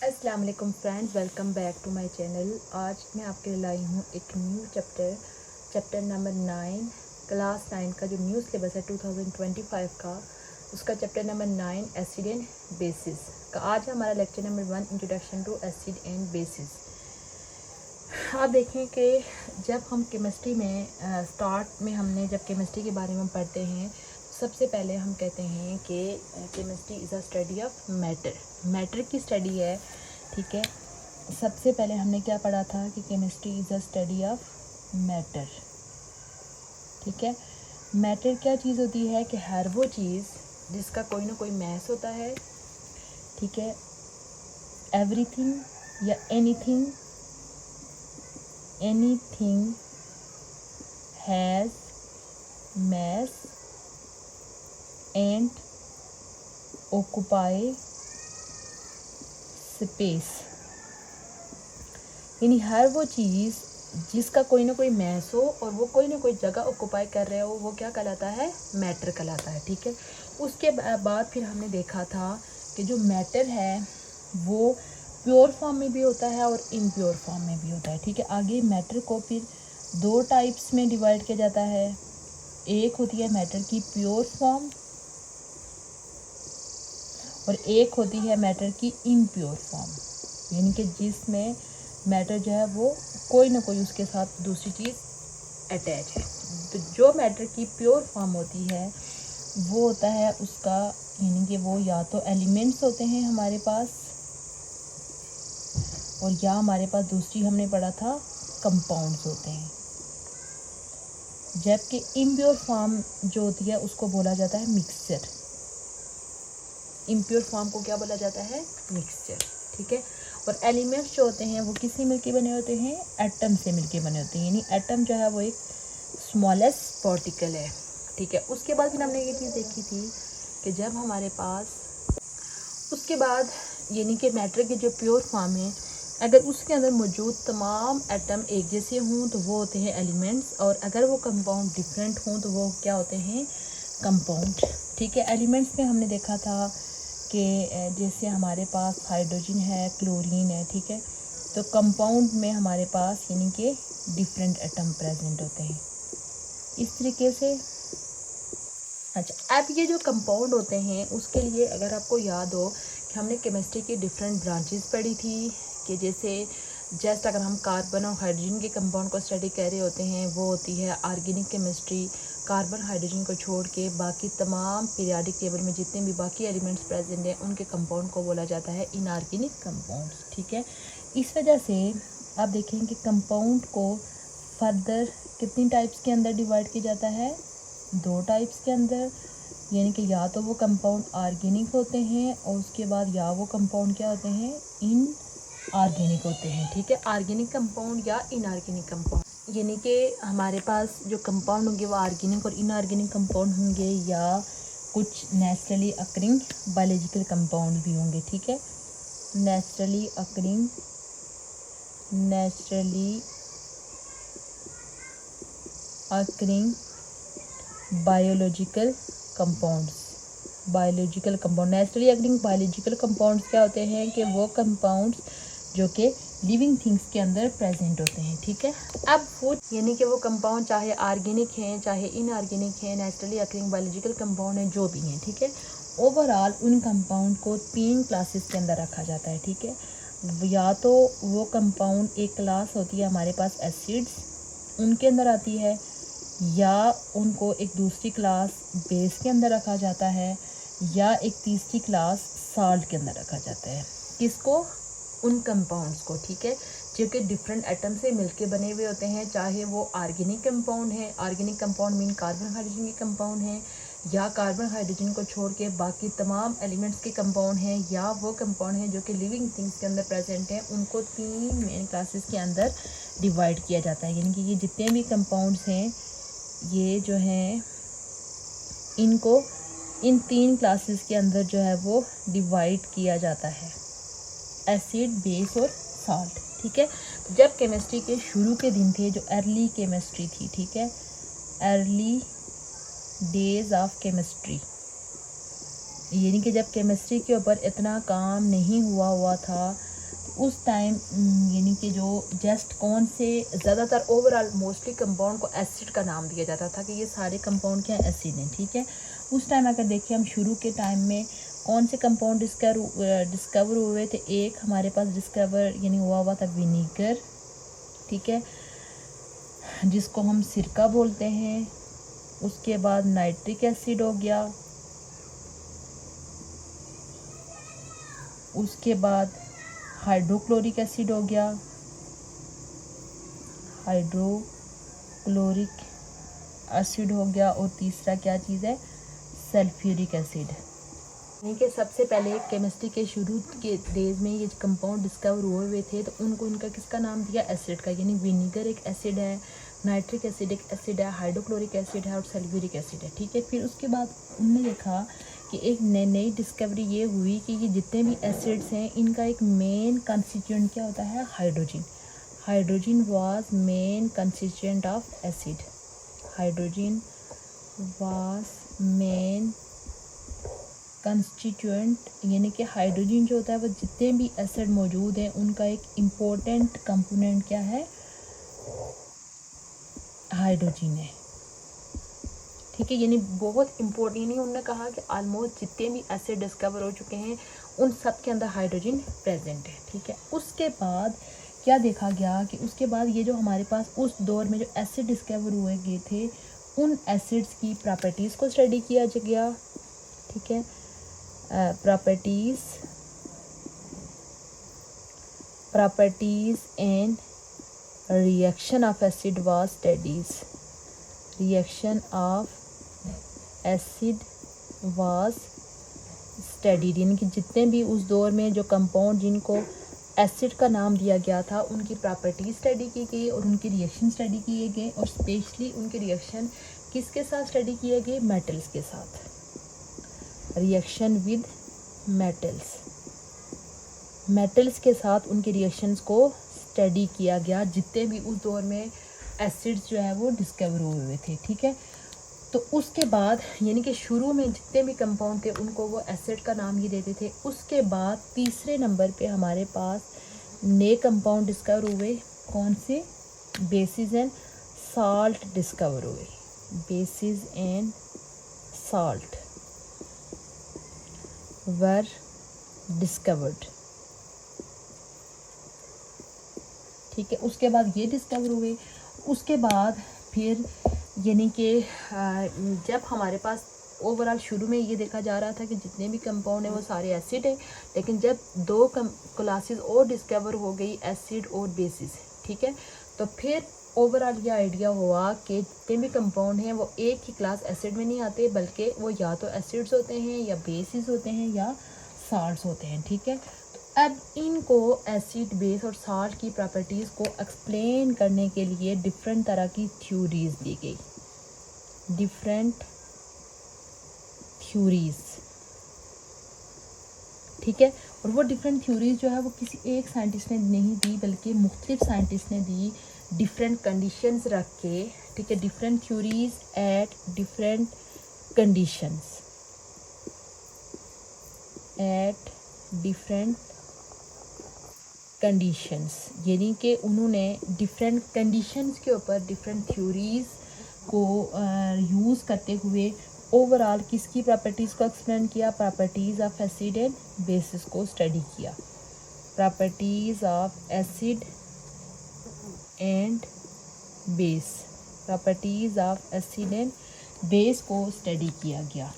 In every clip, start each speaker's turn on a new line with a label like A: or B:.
A: अस्सलाम वालेकुम friends, welcome back to my channel. आज मैं आपके लिए लाई हूँ एक न्यू चैप्टर नंबर 9, क्लास 9 का जो न्यू सिलेबस है 2025 का, उसका chapter number 9 acid and bases का। आज हमारा lecture number 1 introduction to acid and bases. आप देखें कि जब हम केमिस्ट्री में स्टार्ट में हमने जब केमिस्ट्री के बारे में पढ़ते हैं, सबसे पहले हम कहते हैं कि chemistry is a study of matter की स्टडी है। ठीक है, सबसे पहले हमने क्या पढ़ा था कि chemistry is a study of matter. ठीक है, मैटर क्या चीज़ होती है कि हर वो चीज़ जिसका कोई ना कोई मैस होता है। ठीक है, एवरीथिंग या anything has mass and occupy space। यानी हर वो चीज़ जिसका कोई ना कोई मैस हो और वो कोई ना कोई जगह ऑक्यूपाई कर रहे हो, वो क्या कहलाता है? मैटर कहलाता है। ठीक है, उसके बाद फिर हमने देखा था कि जो मैटर है वो प्योर फॉर्म में भी होता है और इम्प्योर फॉर्म में भी होता है। ठीक है, आगे मैटर को फिर दो टाइप्स में डिवाइड किया जाता है। एक होती है मैटर की प्योर फॉर्म और एक होती है मैटर की इम्प्योर फॉर्म, यानी कि जिसमें मैटर जो है वो कोई ना कोई उसके साथ दूसरी चीज़ अटैच है। तो जो मैटर की प्योर फॉर्म होती है वो होता है उसका, यानी कि वो या तो एलिमेंट्स होते हैं हमारे पास, और या हमारे पास दूसरी हमने पढ़ा था कंपाउंड्स होते हैं। जबकि इम्प्योर फॉर्म जो होती है उसको बोला जाता है मिक्सचर। इम्प्योर फॉर्म को क्या बोला जाता है? मिक्सचर। ठीक है, और एलिमेंट्स जो होते हैं वो किससे मिलके बने होते हैं? एटम से मिलके बने होते हैं। यानी एटम जो है वो एक स्मॉलेस्ट पार्टिकल है। ठीक है, उसके बाद फिर हमने ये चीज़ देखी थी कि जब हमारे पास उसके बाद यानी कि मैटर की जो प्योर फॉर्म है, अगर उसके अंदर मौजूद तमाम एटम एक जैसे हों तो वो होते हैं एलिमेंट्स, और अगर वो कंपाउंड डिफरेंट हों तो वो क्या होते हैं? कंपाउंड। ठीक है, एलिमेंट्स में हमने देखा था कि जैसे हमारे पास हाइड्रोजन है, क्लोरीन है। ठीक है, तो कंपाउंड में हमारे पास यानी कि डिफरेंट एटम प्रेजेंट होते हैं इस तरीके से। अच्छा, अब ये जो कंपाउंड होते हैं उसके लिए अगर आपको याद हो कि हमने केमिस्ट्री की डिफरेंट ब्रांचेस पढ़ी थी कि जस्ट अगर हम कार्बन और हाइड्रोजन के कंपाउंड को स्टडी कर रहे होते हैं वो होती है ऑर्गेनिक केमिस्ट्री। कार्बन हाइड्रोजन को छोड़ के बाकी तमाम पीरियाडिक टेबल में जितने भी बाकी एलिमेंट्स प्रेजेंट हैं उनके कंपाउंड को बोला जाता है इनऑर्गेनिक कंपाउंड्स। ठीक है, इस वजह से आप देखें कि कंपाउंड को फर्दर कितनी टाइप्स के अंदर डिवाइड किया जाता है? दो टाइप्स के अंदर, यानी कि या तो वो कंपाउंड ऑर्गेनिक होते हैं और उसके बाद या वो कंपाउंड क्या होते हैं? इनऑर्गेनिक होते हैं। ठीक है, ऑर्गेनिक कंपाउंड या इनऑर्गेनिक कंपाउंड, यानी कि हमारे पास जो कंपाउंड होंगे वो ऑर्गेनिक और इनऑर्गेनिक कंपाउंड होंगे, या कुछ नेचुरली अकरिंग बायोलॉजिकल कंपाउंड भी होंगे। ठीक है, naturally occurring biological compound. Naturally occurring biological compounds क्या होते हैं कि वो कंपाउंड्स जो कि लिविंग थिंग्स के अंदर प्रेजेंट होते हैं। ठीक है, अब वो यानी कि वो कंपाउंड चाहे ऑर्गेनिक हैं चाहे इनऑर्गेनिक हैं, नेचुरली अकरिंग बायोलॉजिकल कंपाउंड हैं, जो भी हैं। ठीक है, ओवरऑल उन कंपाउंड को 3 क्लासेस के अंदर रखा जाता है। ठीक है, या तो वो कंपाउंड एक क्लास होती है हमारे पास एसिड्स, उनके अंदर आती है, या उनको एक दूसरी क्लास बेस के अंदर रखा जाता है, या एक तीसरी क्लास साल्ट के अंदर रखा जाता है। किसको? उन कंपाउंड्स को। ठीक है, जो कि डिफरेंट एटम से मिलके बने हुए होते हैं, चाहे वो ऑर्गेनिक कंपाउंड है, organic compound mean carbon hydrogen के कंपाउंड हैं, या कार्बन हाइड्रोजन को छोड़ के बाकी तमाम एलिमेंट्स के कंपाउंड हैं, या वो कंपाउंड हैं जो कि लिविंग थिंग्स के अंदर प्रेजेंट हैं। उनको 3 मेन क्लासेस के अंदर डिवाइड किया जाता है। यानी कि ये जितने भी कंपाउंड्स हैं ये जो हैं इनको इन 3 क्लासेस के अंदर जो है वो डिवाइड किया जाता है, एसिड, बेस और साल्ट। ठीक है, जब केमिस्ट्री के शुरू के दिन थे, जो अर्ली केमिस्ट्री थी, ठीक है, अर्ली डेज ऑफ केमिस्ट्री, यानी कि जब केमिस्ट्री के ऊपर इतना काम नहीं हुआ था, उस टाइम यानी कि जो जस्ट कौन से ज़्यादातर ओवरऑल मोस्टली कंपाउंड को एसिड का नाम दिया जाता था कि ये सारे कंपाउंड क्या एसिड हैं, ठीक है। उस टाइम अगर देखिए हम शुरू के टाइम में कौन से कंपाउंड डिस्कवर हुए थे, एक हमारे पास डिस्कवर यानी हुआ था विनीगर, ठीक है, जिसको हम सिरका बोलते हैं। उसके बाद नाइट्रिक एसिड हो गया, उसके बाद हाइड्रोक्लोरिक एसिड हो गया, हाइड्रोक्लोरिक एसिड हो गया, और तीसरा क्या चीज़ है, सल्फ्यूरिक एसिड। यानी कि सबसे पहले केमिस्ट्री के शुरू के डेज में ये कंपाउंड डिस्कवर हुए थे तो उनको इनका किसका नाम दिया, एसिड का, यानी विनीगर एक एसिड है, नाइट्रिक एसिड एक एसिड है, हाइड्रोक्लोरिक एसिड है और सल्फ्यूरिक एसिड है, ठीक है। फिर उसके बाद उन्होंने देखा कि एक नई डिस्कवरी ये हुई कि ये जितने भी एसिड्स हैं इनका एक मेन कंस्टिट्यूएंट क्या होता है, hydrogen. Hydrogen was main constituent of acid, hydrogen was main constituent, यानी कि हाइड्रोजन जो होता है वो जितने भी एसिड मौजूद हैं उनका एक इम्पोर्टेंट कंपोनेंट क्या है, हाइड्रोजन है, ठीक है। यानी बहुत इम्पोर्टेंट, यानी उन्होंने कहा कि ऑलमोस्ट जितने भी एसिड डिस्कवर हो चुके हैं उन सब के अंदर हाइड्रोजन प्रेजेंट है, ठीक है। उसके बाद क्या देखा गया कि उसके बाद ये जो हमारे पास उस दौर में जो एसिड डिस्कवर हुए गए थे उन एसिड्स की प्रॉपर्टीज़ को स्टडी किया गया, ठीक है। Properties and reaction of acid was studies, reaction of acid was studied, यानी कि जितने भी उस दौर में जो कंपाउंड जिनको एसिड का नाम दिया गया था उनकी प्रॉपर्टीज स्टडी की गई और उनके रिएक्शन स्टडी किए गए, और स्पेशली उनके रिएक्शन किसके साथ स्टडी किए गए, मेटल्स के साथ, रिएक्शन विद मेटल्स के साथ उनके रिएक्शंस को स्टडी किया गया जितने भी उस दौर में एसिड्स जो है वो डिस्कवर हुए थे, ठीक है। तो उसके बाद यानी कि शुरू में जितने भी कंपाउंड थे उनको वो एसिड का नाम ही देते थे। उसके बाद तीसरे नंबर पे हमारे पास नए कंपाउंड डिस्कवर हुए, कौन से, बेसिस एंड साल्ट डिस्कवर हुए, basis and salt were discovered, ठीक है। उसके बाद ये डिस्कवर हुए। उसके बाद फिर यानी कि जब हमारे पास ओवरऑल शुरू में ये देखा जा रहा था कि जितने भी कंपाउंड हैं वो सारे एसिड हैं, लेकिन जब दो क्लासेस और डिस्कवर हो गई, एसिड और बेसिस, ठीक है, तो फिर ओवरऑल ये आइडिया हुआ कि जितने भी कंपाउंड हैं वो एक ही क्लास एसिड में नहीं आते, बल्कि वो या तो एसिड्स होते हैं या बेसिस होते हैं या साल्ट्स होते हैं, ठीक है। तो अब इनको एसिड, बेस और साल्ट की प्रॉपर्टीज़ को एक्सप्लेन करने के लिए डिफरेंट तरह की थ्योरीज दी गई, डिफरेंट थ्योरीज, ठीक है। और वो डिफरेंट थ्योरीज जो है वो किसी एक साइंटिस्ट ने नहीं दी, बल्कि मुख्तलिफ साइंटिस्ट ने दी, डिफरेंट कंडीशंस रख के, ठीक है, different theories at different conditions, at different conditions, यानी कि उन्होंने डिफरेंट कंडीशंस के ऊपर डिफरेंट थ्योरीज को यूज़ करते हुए ओवरऑल किसकी प्रॉपर्टीज़ को एक्सप्लेन किया, properties of acid and basis को स्टडी किया, properties of acid and base, properties of acid and base को स्टडी किया गया।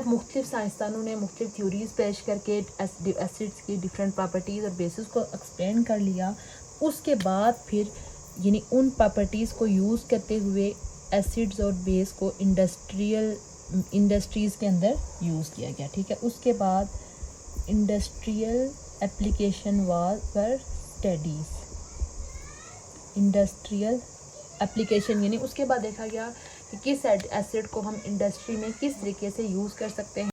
A: मुख्तलिफ साइंसदानों ने मुख्तलिफ थ्योरीज पेश करके एसिड्स की डिफरेंट प्रॉपर्टीज़ और बेसिस को एक्सप्लेन कर लिया। उसके बाद फिर यानी उन प्रॉपर्टीज़ को यूज़ करते हुए एसिड्स और बेस को इंडस्ट्रीज़ के अंदर यूज़ किया गया, ठीक है। उसके बाद इंडस्ट्रियल एप्लीकेशन वर स्टडीज़, इंडस्ट्रियल एप्लीकेशन यानी उसके बाद देखा गया कि किस एसिड को हम इंडस्ट्री में किस तरीके से यूज़ कर सकते हैं।